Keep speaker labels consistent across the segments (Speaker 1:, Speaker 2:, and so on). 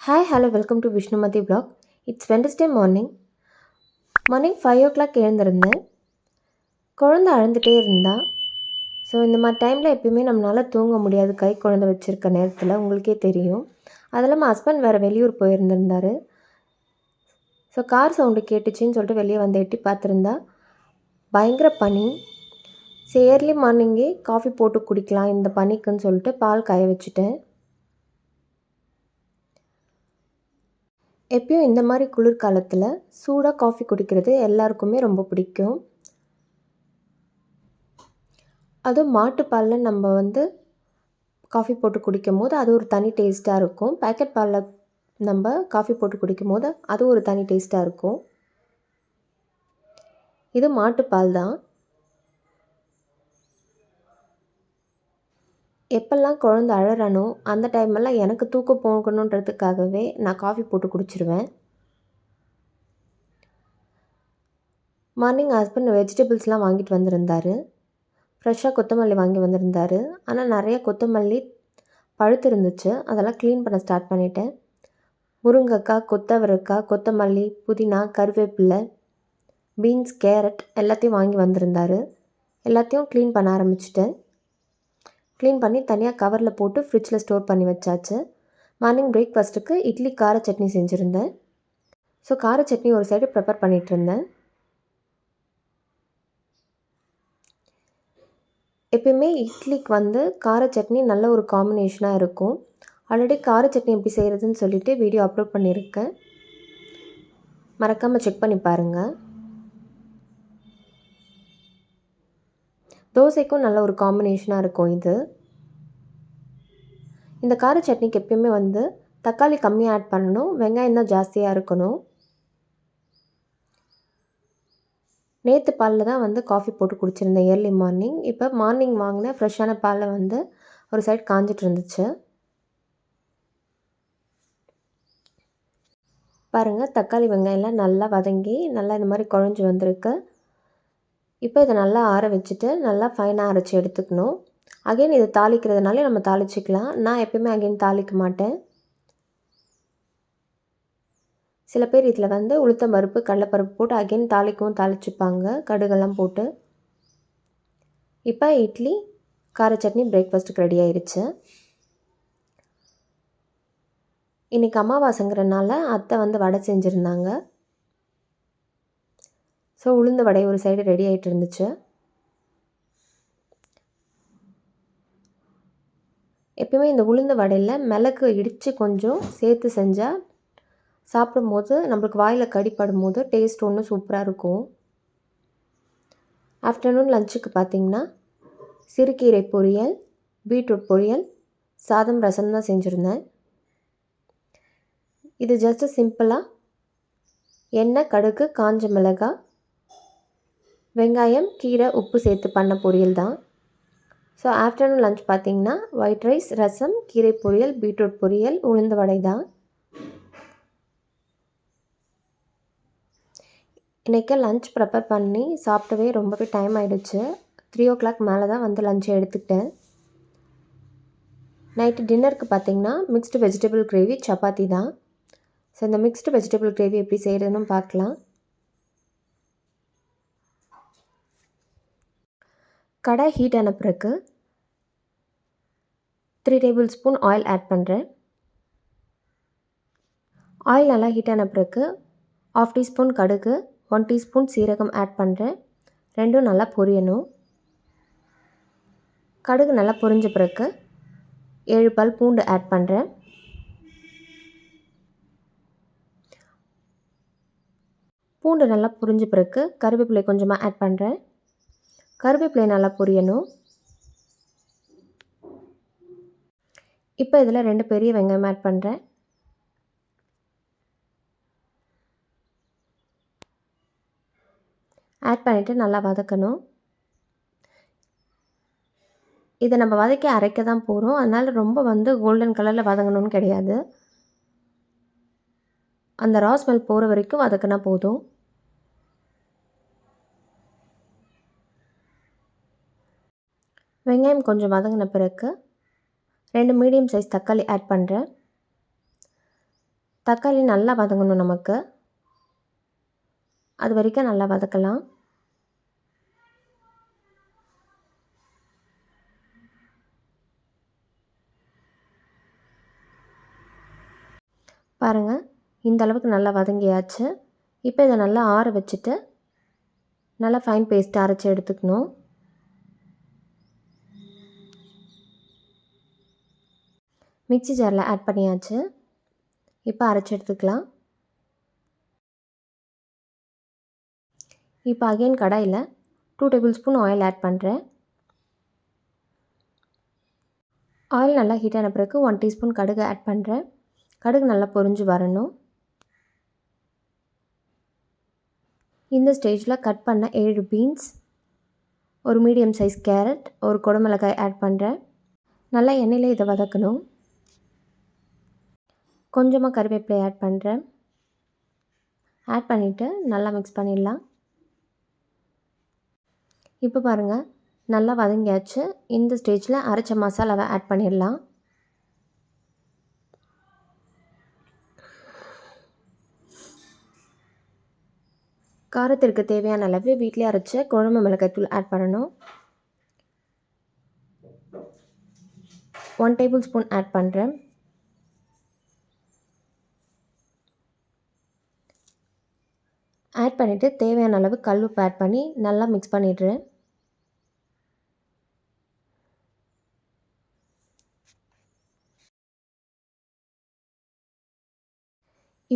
Speaker 1: Hi, hello, welcome to Vishnumati vlog. It's Wednesday morning. Morning 5 o'clock எழுந்திருந்தேன். குழந்தை அழுந்துகிட்டே இருந்தா. So இந்த மாதிரி டைமில் எப்பயுமே நம்மளால் தூங்க முடியாது, கை குழந்தை வச்சுருக்க நேரத்தில் உங்களுக்கே தெரியும். அது இல்லாமல் ஹஸ்பண்ட் வேறு வெளியூர் போயிருந்திருந்தார். ஸோ கார் சவுண்டு கேட்டுச்சின்னு சொல்லிட்டு வெளியே வந்து எட்டி பார்த்துருந்தா பயங்கர பனி. சரி ஏர்லி மார்னிங்கே காஃபி போட்டு குடிக்கலாம் இந்த பனிக்குன்னு சொல்லிட்டு பால் காய வச்சுட்டேன். எப்பயும் இந்த மாதிரி குளிர்காலத்தில் சூடாக காஃபி குடிக்கிறது எல்லாருக்குமே ரொம்ப பிடிக்கும். அதுவும் மாட்டுப்பாலில் நம்ம காஃபி போட்டு குடிக்கும் போது அது ஒரு தனி டேஸ்ட்டாக இருக்கும். பேக்கெட் பாலில் நம்ம காஃபி போட்டு குடிக்கும் போது அது ஒரு தனி டேஸ்ட்டாக இருக்கும். இது மாட்டுப்பால் தான். எப்பெல்லாம் குழந்தை அழறானோ அந்த டைமெல்லாம் எனக்கு தூக்கம் போகணுன்றதுக்காகவே நான் காஃபி போட்டு குடிச்சிருவேன். மார்னிங் ஹஸ்பண்ட் வெஜிடபிள்ஸ்லாம் வாங்கிட்டு வந்திருந்தார். ஃப்ரெஷ்ஷாக கொத்தமல்லி வாங்கி வந்திருந்தார். ஆனால் நிறைய கொத்தமல்லி பழுத்து இருந்துச்சு. அதெல்லாம் க்ளீன் பண்ண ஸ்டார்ட் பண்ணிட்டேன். முருங்கைக்காய், கொத்தவரைக்காய், கொத்தமல்லி, புதினா, கருவேப்பிலை, பீன்ஸ், கேரட் எல்லாத்தையும் வாங்கி வந்திருந்தார். எல்லாத்தையும் க்ளீன் பண்ண ஆரம்பிச்சிட்டேன். க்ளீன் பண்ணி தனியாக கவரில் போட்டு ஃப்ரிட்ஜில் ஸ்டோர் பண்ணி வச்சாச்சு. மார்னிங் பிரேக்ஃபாஸ்ட்டுக்கு இட்லி கார சட்னி செஞ்சுருந்தேன். ஸோ கார சட்னி ஒரு சைடு ப்ரிப்பேர் பண்ணிகிட்ருந்தேன். எப்பயுமே இட்லிக்கு கார சட்னி நல்ல ஒரு காம்பினேஷனாக இருக்கும். ஆல்ரெடி கார சட்னி எப்படி செய்கிறதுன்னு சொல்லிவிட்டு வீடியோ அப்லோட் பண்ணியிருக்கேன். மறக்காமல் செக் பண்ணி பாருங்கள். தோசைக்கும் நல்ல ஒரு காம்பினேஷனாக இருக்கும் இது. இந்த கார சட்னிக்கு எப்பயுமே தக்காளி கம்மியாக ஆட் பண்ணணும், வெங்காயம் தான் ஜாஸ்தியாக இருக்கணும். நேற்று பாலில் தான் காஃபி போட்டு குடிச்சிருந்தேன் ஏர்லி மார்னிங். இப்போ மார்னிங் வாங்கின ஃப்ரெஷ்ஷான பாலில் ஒரு சைடு காஞ்சிட்டு இருந்துச்சு. பாருங்கள், தக்காளி வெங்காயம்லாம் நல்லா வதங்கி நல்லா இந்த மாதிரி குழஞ்சி வந்திருக்கு. இப்போ இதை நல்லா ஆற வச்சுட்டு நல்லா ஃபைனாக அரைச்சி எடுத்துக்கணும். அகைன் இது தாளிக்கிறதுனால நம்ம தாளிச்சிக்கலாம். நான் எப்பயுமே அகைன் தாளிக்க மாட்டேன். சில பேர் இதில் உளுத்தம் பருப்பு, கடலைப்பருப்பு போட்டு அகைன் தாளிக்கவும் தாளிச்சுப்பாங்க, கடுகெல்லாம் போட்டு. இப்போ இட்லி கார சட்னி பிரேக்ஃபாஸ்ட்டுக்கு ரெடி ஆயிடுச்சு. இன்றைக்கி அமாவாசைங்கிறனால அத்தை வடை செஞ்சுருந்தாங்க. ஸோ உளுந்து வடை ஒரு சைடு ரெடி ஆகிட்டு இருந்துச்சு. எப்பயுமே இந்த உளுந்து வடையில் மிளகு இடித்து கொஞ்சம் சேர்த்து செஞ்சால் சாப்பிடும்போது நம்மளுக்கு வாயில் கடிப்படும் போது டேஸ்ட் ஒன்றும் சூப்பராக இருக்கும். ஆஃப்டர்நூன் லஞ்சுக்கு பார்த்திங்கன்னா சிறுகீரை பொரியல், பீட்ரூட் பொரியல், சாதம், ரசம் தான் செஞ்சுருந்தேன். இது ஜஸ்ட்டு சிம்பிளாக எண்ணெய், கடுகு, காஞ்ச மிளகாய், வெங்காயம், கீரை, உப்பு சேர்த்து பண்ண பொரியல் தான். ஸோ ஆஃப்டர்நூன் லஞ்ச் பார்த்திங்கன்னா ஒயிட் ரைஸ், ரசம், கீரை பொரியல், பீட்ரூட் பொரியல், உளுந்து வடை தான். இன்றைக்கி லஞ்ச் ப்ரிப்பேர் பண்ணி சாப்பிட்டவே ரொம்பவே டைம் ஆகிடுச்சு. 3 o'clock மேலே தான் லஞ்சை எடுத்துக்கிட்டேன். நைட்டு டின்னருக்கு பார்த்திங்கன்னா மிக்ஸ்டு வெஜிடபிள் கிரேவி, சப்பாத்தி தான். ஸோ இந்த மிக்ஸ்டு வெஜிடபிள் கிரேவி எப்படி செய்கிறதுன்னு பார்க்கலாம். கடாய் ஹீட் ஆன பிறகு 3 tablespoon ஆயில் ஆட் பண்ணுறேன். ஆயில் நல்லா ஹீட் ஆன பிறகு 1/2 teaspoon கடுகு, 1 teaspoon சீரகம் ஆட் பண்ணுறேன். ரெண்டும் நல்லா பொரியணும். கடுகு நல்லா பொரிஞ்ச பிறகு 7 பல் பூண்டு ஆட் பண்ணுறேன். பூண்டு நல்லா பொரிஞ்ச பிறகு கருவேப்பிலை கொஞ்சமாக ஆட் பண்ணுறேன். கருவேப்பிலை நல்லா பொரியணும். இப்போ இதில் 2 பெரிய வெங்காயம் ஆட் பண்ணுறேன். ஆட் பண்ணிவிட்டு நல்லா வதக்கணும். இதை நம்ம வதக்கி அரைக்க தான் போகிறோம். அதனால் ரொம்ப கோல்டன் கலரில் வதங்கணும்னு கிடையாது. அந்த ரா ஸ்மெல் போகிற வரைக்கும் வதக்கினா போதும். வெங்காயம் கொஞ்சம் வதங்கின பிறகு 2 மீடியம் சைஸ் தக்காளி ஆட் பண்ணுறேன். தக்காளி நல்லா வதங்கணும் நமக்கு. அது வரைக்கும் நல்லா வதக்கலாம். பாருங்கள், இந்த அளவுக்கு நல்லா வதங்கியாச்சு. இப்போ இதை நல்லா ஆற வச்சுட்டு நல்லா ஃபைன் பேஸ்ட் அரைச்சி எடுத்துக்கணும். மிக்ஸி ஜாரில் ஆட் பண்ணியாச்சு. இப்போ அரைச்சி எடுத்துக்கலாம். இப்போ அகைன் கடாயில் 2 டேபிள் ஸ்பூன் ஆயில் ஆட் பண்ணுறேன். ஆயில் நல்லா ஹீட் ஆன பிறகு 1 டீஸ்பூன் கடுகு ஆட் பண்ணுறேன். கடுகு நல்லா பொரிஞ்சு வரணும். இந்த ஸ்டேஜில் கட் பண்ண 7 பீன்ஸ், ஒரு மீடியம் சைஸ் கேரட், ஒரு குடமிளகாய் ஆட் பண்ணுறேன். நல்லா எண்ணெயிலே இதை வதக்கணும். கொஞ்சமாக கருவேப்பிலை ஆட் பண்ணுறேன். ஆட் பண்ணிவிட்டு நல்லா மிக்ஸ் பண்ணிடலாம். இப்போ பாருங்கள், நல்லா வதங்கியாச்சு. இந்த ஸ்டேஜில் அரைச்ச மசாலாவை ஆட் பண்ணிடலாம். காரத்திற்கு தேவையான அளவு வீட்டிலே அரைச்ச குழம்பு மிளகாய்த்தூள் ஆட் பண்ணணும். 1 டேபிள் ஸ்பூன் ஆட் பண்ணுறேன். ஆட் பண்ணிவிட்டு தேவையான அளவு கல் உப்பு ஆட் பண்ணி நல்லா மிக்ஸ் பண்ணிடுறேன்.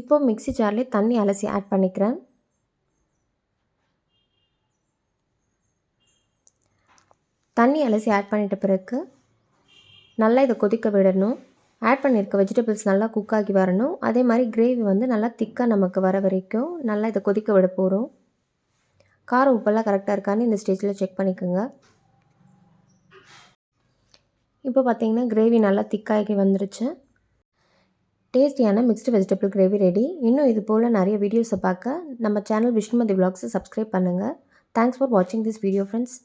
Speaker 1: இப்போது மிக்ஸி ஜார்லேயே தண்ணி அலசி ஆட் பண்ணிக்கிறேன். தண்ணி அலசி ஆட் பண்ணிட்ட பிறகு நல்லா இதை கொதிக்க விடணும். ஆட் பண்ணியிருக்க வெஜிடபிள்ஸ் நல்லா குக் ஆகி வரணும். அதே மாதிரி கிரேவி வந்து நல்லா திக்காக நமக்கு வர வரைக்கும் நல்லா இதை கொதிக்க விட போகிறோம். காரம் உப்பெல்லாம் கரெக்டாக இருக்கான்னு இந்த ஸ்டேஜில் செக் பண்ணிக்கோங்க. இப்போ பார்த்தீங்கன்னா கிரேவி நல்லா திக்காகி வந்துருச்சு. டேஸ்டியான மிக்ஸ்டு வெஜிடபிள் கிரேவி ரெடி. இன்னும் இது போல் நிறைய வீடியோஸை பார்க்க நம்ம சேனல் விஷ்ணுமதி விலாக்ஸை சப்ஸ்கிரைப் பண்ணுங்கள். தேங்க்ஸ் ஃபார் வாட்சிங் திஸ் வீடியோ ஃப்ரெண்ட்ஸ்.